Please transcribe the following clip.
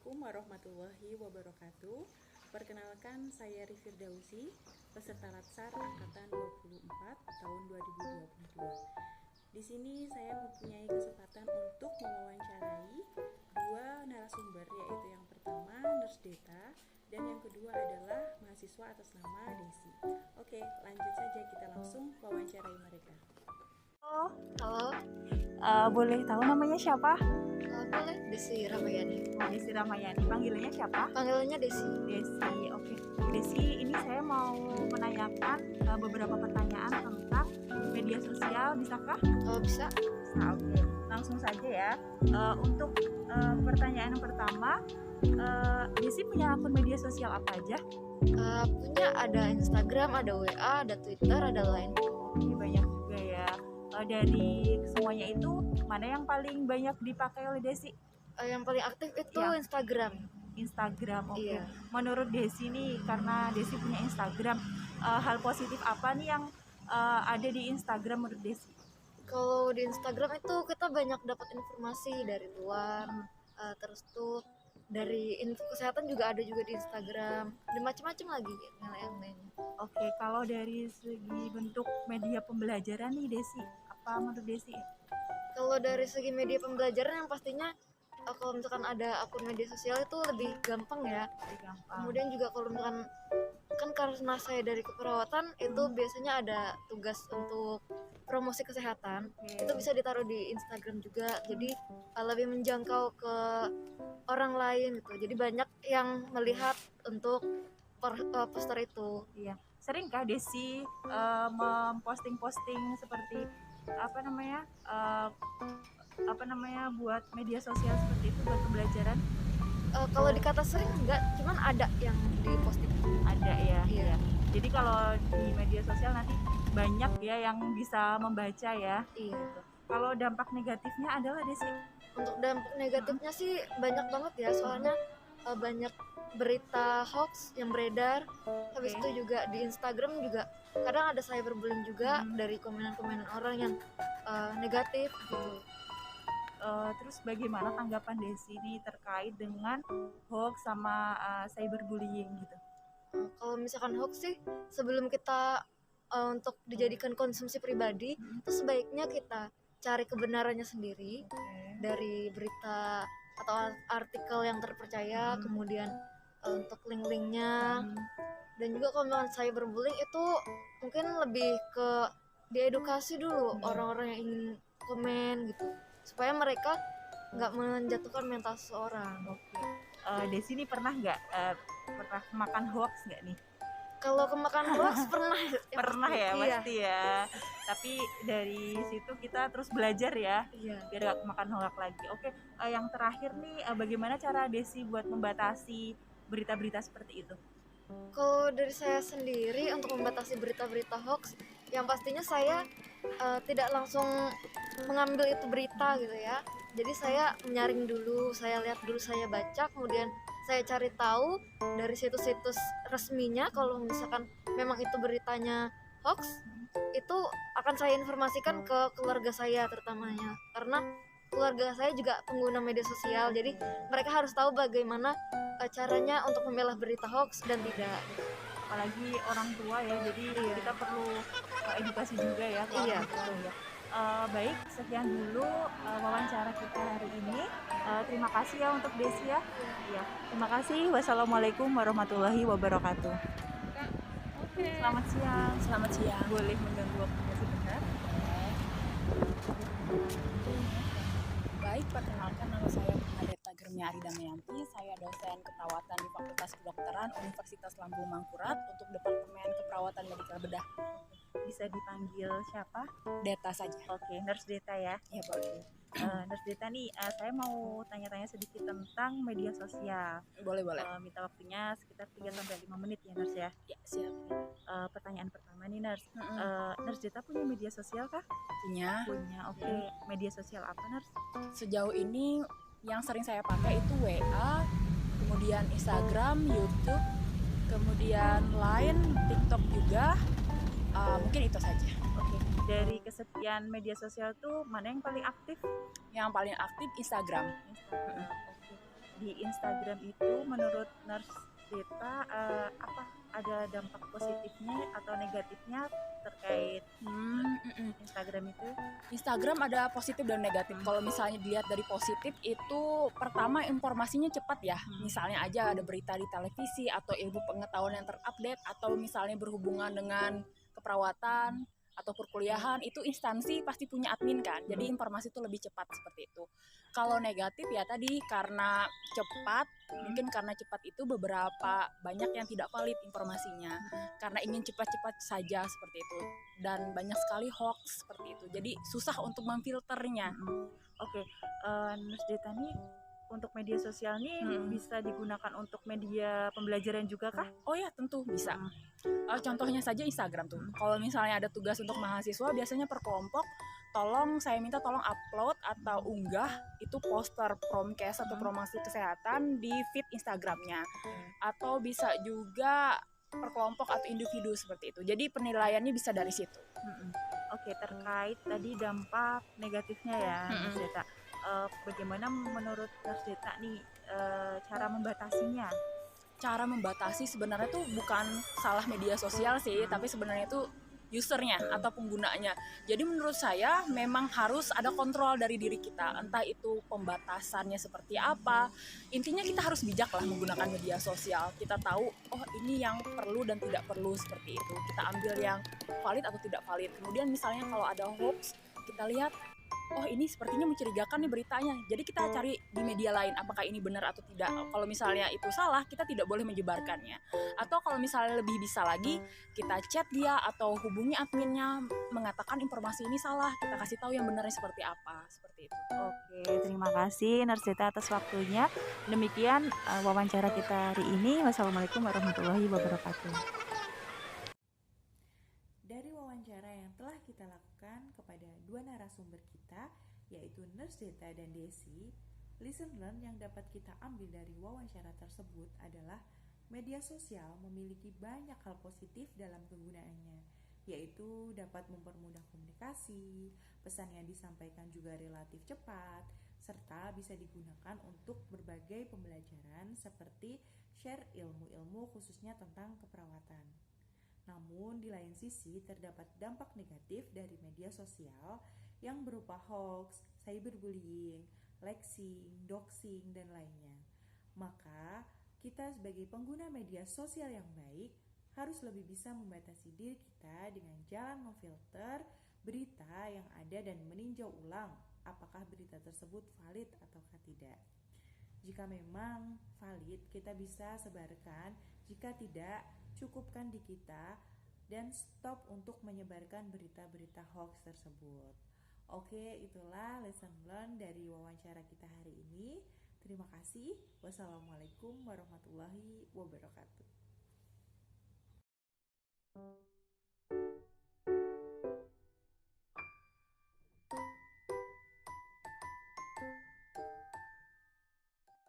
Assalamualaikum warahmatullahi wabarakatuh. Perkenalkan, saya Rifirdausi, peserta Latsar angkatan 24 tahun 2022. Di sini saya mempunyai kesempatan untuk mewawancarai dua narasumber, yaitu yang pertama Nurse Deta dan yang kedua adalah mahasiswa atas nama Desi. Oke, lanjut saja, kita langsung wawancarai mereka. Halo, Boleh tahu namanya siapa? boleh Desi Ramayani. Desi Ramayani. Panggilannya siapa? Panggilannya Desi. Desi. Oke. Desi, ini saya mau menanyakan beberapa pertanyaan tentang media sosial. Bisakah? Bisa? Nah, oke. Langsung saja ya. Untuk pertanyaan yang pertama, Desi punya akun media sosial apa aja? Punya ada Instagram, ada WA, ada Twitter, ada Line. Ini banyak juga ya. Dari semuanya itu, mana yang paling banyak dipakai oleh Desi? Yang paling aktif itu Ya. Instagram. Instagram, oke. Iya. Menurut Desi nih, karena Desi punya Instagram, hal positif apa nih yang ada di Instagram menurut Desi? Kalau di Instagram itu kita banyak dapat informasi dari luar, terus tuh dari info kesehatan juga ada juga di Instagram, dan macam-macam lagi yang lainnya. Oke, kalau dari segi bentuk media pembelajaran nih Desi, apa menurut Desi? Kalau dari segi media pembelajaran yang pastinya kalau misalkan ada akun media sosial itu lebih gampang ya. Lebih gampang. Kemudian juga kalau misalkan kan karena saya dari keperawatan itu biasanya ada tugas untuk promosi kesehatan. Oke. Itu bisa ditaruh di Instagram juga. Jadi lebih menjangkau ke orang lain gitu. Jadi banyak yang melihat untuk poster itu. Iya. Seringkah Desi memposting-posting seperti buat media sosial seperti itu buat pembelajaran? Kalau dikata sering enggak, cuman ada yang diposting. Ada ya. Iya. Jadi kalau di media sosial nanti banyak ya yang bisa membaca ya. Iya. Kalau dampak negatifnya adalah Desi. Untuk dampak negatifnya sih banyak banget ya, soalnya banyak berita hoax yang beredar. Habis itu juga di Instagram juga kadang ada cyberbullying juga dari komenan-komenan orang yang negatif gitu. Terus bagaimana tanggapan Desi ini terkait dengan hoax sama cyberbullying gitu? Kalau misalkan hoax sih sebelum kita untuk dijadikan konsumsi pribadi itu sebaiknya kita cari kebenarannya sendiri dari berita atau artikel yang terpercaya, kemudian untuk link-linknya. Dan juga kalau misalkan cyberbullying itu mungkin lebih ke diedukasi dulu orang-orang yang ingin komen gitu, supaya mereka nggak menjatuhkan mental seseorang. Desi ini pernah nggak pernah makan hoax nggak nih? Kalau kemakan hoax pernah Pernah ya, iya. pasti ya. Tapi dari situ kita terus belajar ya, Iya. biar nggak makan hoax lagi. Oke, yang terakhir nih, bagaimana cara Desi buat membatasi berita-berita seperti itu? Kalau dari saya sendiri untuk membatasi berita-berita hoax, yang pastinya saya tidak langsung mengambil itu berita gitu ya. Jadi saya menyaring dulu, saya lihat dulu, saya baca, kemudian saya cari tahu dari situs-situs resminya. Kalau misalkan memang itu beritanya hoax, itu akan saya informasikan ke keluarga saya terutamanya, karena keluarga saya juga pengguna media sosial, jadi mereka harus tahu bagaimana caranya untuk memilah berita hoax dan tidak. Apalagi orang tua ya, jadi kita perlu edukasi juga ya ke Iya. orang tua ya. Baik, sekian dulu wawancara kita hari ini. Terima kasih ya untuk Desi ya. Iya. Terima kasih. Wassalamualaikum warahmatullahi wabarakatuh. Selamat siang. Selamat siang. Boleh mengganggu waktunya sebentar? Baik, perkenalkan nama saya Deta Germia Ari Damayanti. Saya dosen keperawatan di Fakultas Kedokteran Universitas Lambung Mangkurat untuk Departemen Keperawatan Medikal Bedah. Bisa dipanggil siapa? Deta saja. Oke, Nurse Deta ya. Ya, boleh. Nurse Deta nih, saya mau tanya-tanya sedikit tentang media sosial. Boleh. Minta waktunya sekitar 3-5 menit ya Nurse ya. Ya, siap. Pertanyaan pertama nih Nurse. Nurse Deta punya media sosial kah? Punya. Oke. Media sosial apa Nurse? Sejauh ini yang sering saya pakai itu WA, kemudian Instagram, YouTube, kemudian Line, TikTok juga. Mungkin itu saja. Oke. Dari kesekian media sosial tuh mana yang paling aktif? Yang paling aktif Instagram. Instagram. Oke. di Instagram itu menurut Nurse Deta apa ada dampak positifnya atau negatifnya terkait Instagram itu? Instagram ada positif dan negatif. Kalau misalnya dilihat dari positif itu pertama informasinya cepat ya. Misalnya aja ada berita di televisi atau ilmu pengetahuan yang terupdate atau misalnya berhubungan dengan keperawatan atau perkuliahan, itu instansi pasti punya admin kan. Jadi informasi itu lebih cepat seperti itu. Kalau negatif ya tadi karena cepat, mungkin karena cepat itu beberapa banyak yang tidak valid informasinya. Karena ingin cepat-cepat saja seperti itu. Dan banyak sekali hoax seperti itu. Jadi susah untuk memfilternya. Oke, Nurse Deta nih untuk media sosial nih bisa digunakan untuk media pembelajaran juga kah? Oh ya, tentu bisa. Contohnya saja Instagram tuh. Kalau misalnya ada tugas untuk mahasiswa, biasanya per kelompok, saya minta tolong upload atau unggah itu poster promkes atau promosi kesehatan di feed Instagramnya. Atau bisa juga per kelompok atau individu seperti itu. Jadi penilaiannya bisa dari situ. Oke, terkait tadi dampak negatifnya ya, Nurse Deta. Bagaimana menurut Nurse Deta nih cara membatasinya? Cara membatasi sebenarnya tuh bukan salah media sosial sih, tapi sebenarnya itu usernya atau penggunanya. Jadi menurut saya memang harus ada kontrol dari diri kita, entah itu pembatasannya seperti apa. Intinya kita harus bijak lah menggunakan media sosial. Kita tahu, oh ini yang perlu dan tidak perlu seperti itu. Kita ambil yang valid atau tidak valid. Kemudian misalnya kalau ada hoax, kita lihat, oh ini sepertinya mencurigakan nih beritanya. Jadi kita cari di media lain apakah ini benar atau tidak. Kalau misalnya itu salah, kita tidak boleh menyebarkannya. Atau kalau misalnya lebih bisa lagi, kita chat dia atau hubungi adminnya mengatakan informasi ini salah. Kita kasih tahu yang benarnya seperti apa. Seperti itu. Oke, terima kasih Nurse Deta atas waktunya. Demikian wawancara kita hari ini. Wassalamualaikum warahmatullahi wabarakatuh. Dari wawancara yang telah kita lakukan kepada dua narasumber kita, yaitu Nurse Deta dan Desi, lesson learn yang dapat kita ambil dari wawancara tersebut adalah media sosial memiliki banyak hal positif dalam penggunaannya, yaitu dapat mempermudah komunikasi, pesan yang disampaikan juga relatif cepat, serta bisa digunakan untuk berbagai pembelajaran seperti share ilmu-ilmu khususnya tentang keperawatan. Namun di lain sisi terdapat dampak negatif dari media sosial yang berupa hoax, cyberbullying, lexing, doxing, dan lainnya. Maka kita sebagai pengguna media sosial yang baik harus lebih bisa membatasi diri kita dengan jalan memfilter berita yang ada dan meninjau ulang apakah berita tersebut valid ataukah tidak. Jika memang valid, kita bisa sebarkan. Jika tidak, cukupkan di kita dan stop untuk menyebarkan berita-berita hoax tersebut. Oke, itulah lesson learn dari wawancara kita hari ini. Terima kasih. Wassalamualaikum warahmatullahi wabarakatuh.